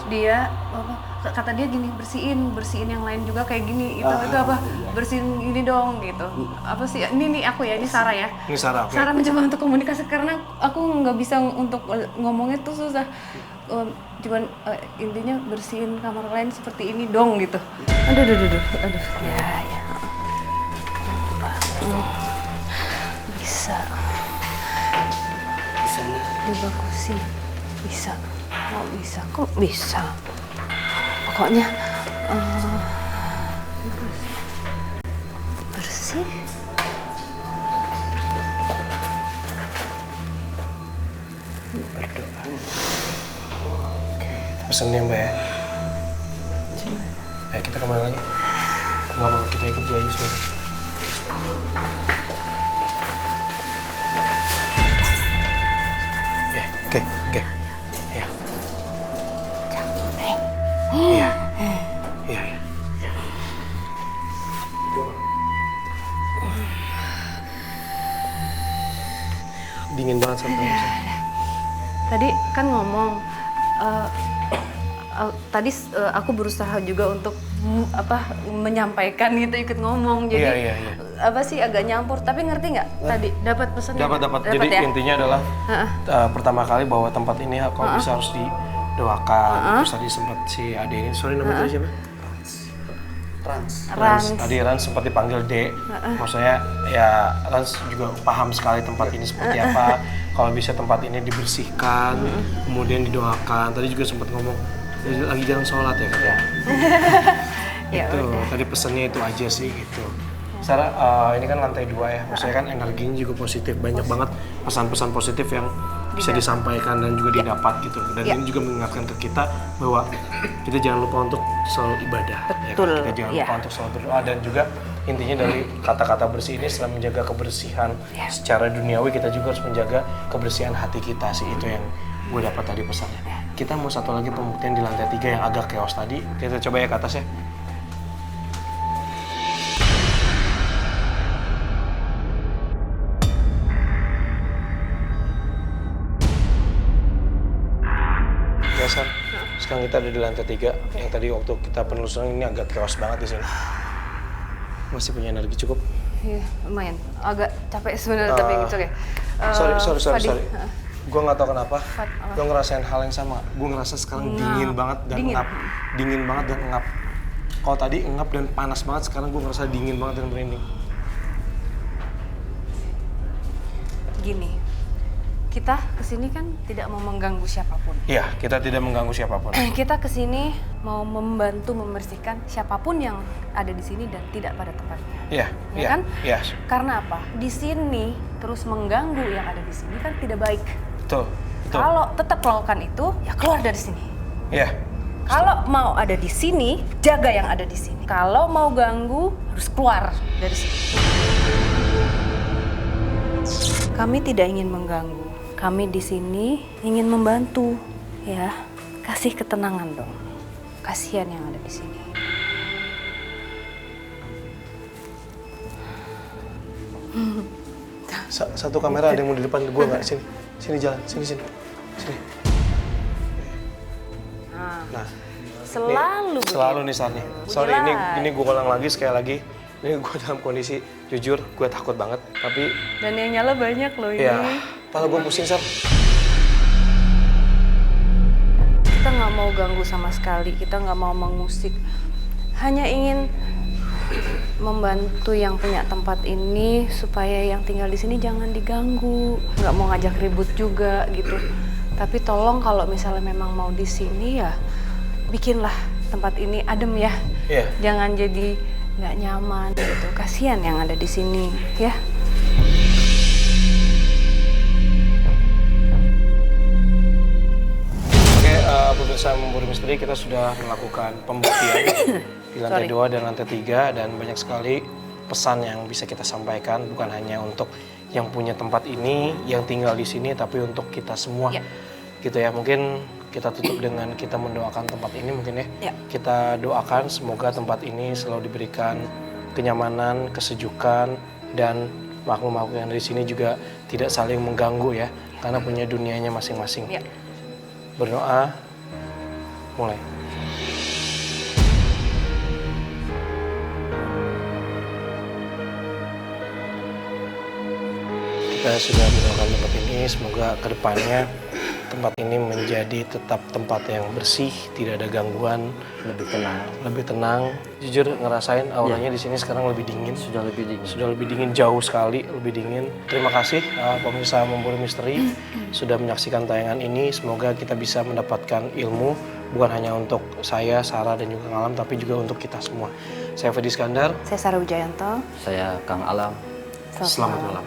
dia apa, kata dia gini, bersihin yang lain juga kayak gini. Itu apa? Bersihin ini dong gitu. Apa sih? Ini aku ya, ini Sarah ya. Ini Sarah. Okay. Sarah mencoba untuk komunikasi karena aku nggak bisa untuk ngomongnya tuh susah. Cuman intinya bersihin kamar lain seperti ini dong gitu. Aduh. Ya. Bisa. Dibagusin. Bisa. Kok bisa? Pokoknya bersih. Berdoa. Pesannya Mbak ya. Ayo kita kembali lagi. Nggak apa-apa, kita ikut dia aja sebentar. Oke. Ya. Iya. Dingin banget sampai. Tadi kan ngomong, tadi aku berusaha juga untuk menyampaikan gitu, ikut ngomong. Jadi Iya. apa sih agak nyampur, tapi ngerti nggak tadi dapat pesannya? Dapat. Jadi ya? intinya adalah pertama kali bahwa tempat ini kalau bisa harus didoakan. Terus tadi sempat si Ade ini, sorry namanya siapa? Rans. Tadi Rans sempat dipanggil D. Maksudnya ya Rans juga paham sekali tempat ini seperti apa. Kalau bisa tempat ini dibersihkan, kemudian didoakan. Tadi juga sempat ngomong lagi jarang sholat ya katanya. Itu tadi pesannya itu aja sih gitu. Sarah, ini kan lantai 2 ya, maksudnya kan energinya juga positif, banyak banget pesan-pesan positif yang bisa disampaikan dan juga didapat gitu. Dan ini juga mengingatkan ke kita bahwa kita jangan lupa untuk selalu ibadah. Betul. Ya, kita jangan lupa untuk selalu berdoa, dan juga intinya dari kata-kata bersih ini selain menjaga kebersihan secara duniawi, kita juga harus menjaga kebersihan hati kita sih. Itu yang gue dapat tadi pesannya. Kita mau satu lagi pembuktian di lantai 3 yang agak chaos tadi. Kita coba ya ke atas ya. Sekarang kita ada di lantai 3. Yang tadi waktu kita penelusuran ini agak chaos banget di sini. Masih punya energi cukup? Iya, lumayan. Agak capek sebenarnya tapi gitu ya. Sorry. gue nggak tahu kenapa. Fat, apa? Gue ngerasain hal yang sama. Gue ngerasa sekarang dingin banget dan Dingin. ngap. Dingin banget dan ngap. Kalau tadi ngap dan panas banget, sekarang gue ngerasa dingin banget dan merinding. Gini, kita kesini kan tidak mau mengganggu siapapun. Iya, kita tidak mengganggu siapapun. Kita kesini mau membantu membersihkan siapapun yang ada di sini dan tidak pada tempatnya. Iya, Ya iya, kan? iya. Karena apa? Di sini terus mengganggu yang ada di sini kan tidak baik. Betul, betul. Kalau tetap melakukan itu, ya keluar dari sini. Iya, Kalau mau ada di sini, jaga yang ada di sini. Kalau mau ganggu, harus keluar dari sini. Kami tidak ingin mengganggu. Kami di sini ingin membantu, ya. Kasih ketenangan dong. Kasihan yang ada di sini. satu kamera ada yang mau di depan gue nggak? Sini, sini jalan, sini. Sini. Nah, selalu nih Sarni. Sorry, ini gue ulang lagi sekali lagi. Ini gue dalam kondisi jujur, gue takut banget. Tapi Dan yang nyala banyak loh ini. ya, kepala gue pusing Sar. Kita nggak mau ganggu sama sekali. Kita nggak mau mengusik. Hanya ingin membantu yang punya tempat ini supaya yang tinggal di sini jangan diganggu. Nggak mau ngajak ribut juga gitu. Tapi tolong kalau misalnya memang mau di sini ya bikinlah tempat ini adem ya. Iya. Jangan jadi nggak nyaman gitu. Kasihan yang ada di sini ya. Oke, pemirsa Memburu Misteri, kita sudah melakukan pembuktian di lantai 2 dan lantai 3 dan banyak sekali pesan yang bisa kita sampaikan bukan hanya untuk yang punya tempat ini, yang tinggal di sini, tapi untuk kita semua. Ya. Gitu ya, mungkin kita tutup dengan kita mendoakan tempat ini mungkin ya. Ya. Kita doakan semoga tempat ini selalu diberikan kenyamanan, kesejukan, dan makhluk-makhluk yang dari sini juga tidak saling mengganggu ya, karena punya dunianya masing-masing. Ya. Berdoa, mulai. Kita sudah mendoakan tempat ini, semoga kedepannya tempat ini menjadi tetap tempat yang bersih, tidak ada gangguan, lebih tenang. Jujur ngerasain auranya di sini sekarang lebih dingin. Sudah lebih dingin jauh sekali, lebih dingin. Terima kasih pemirsa Memburu Misteri sudah menyaksikan tayangan ini. Semoga kita bisa mendapatkan ilmu bukan hanya untuk saya, Sarah dan juga Alam, tapi juga untuk kita semua. Saya Fedi Iskandar. Saya Sarah Wijayanto. Saya Kang Alam. Selamat malam.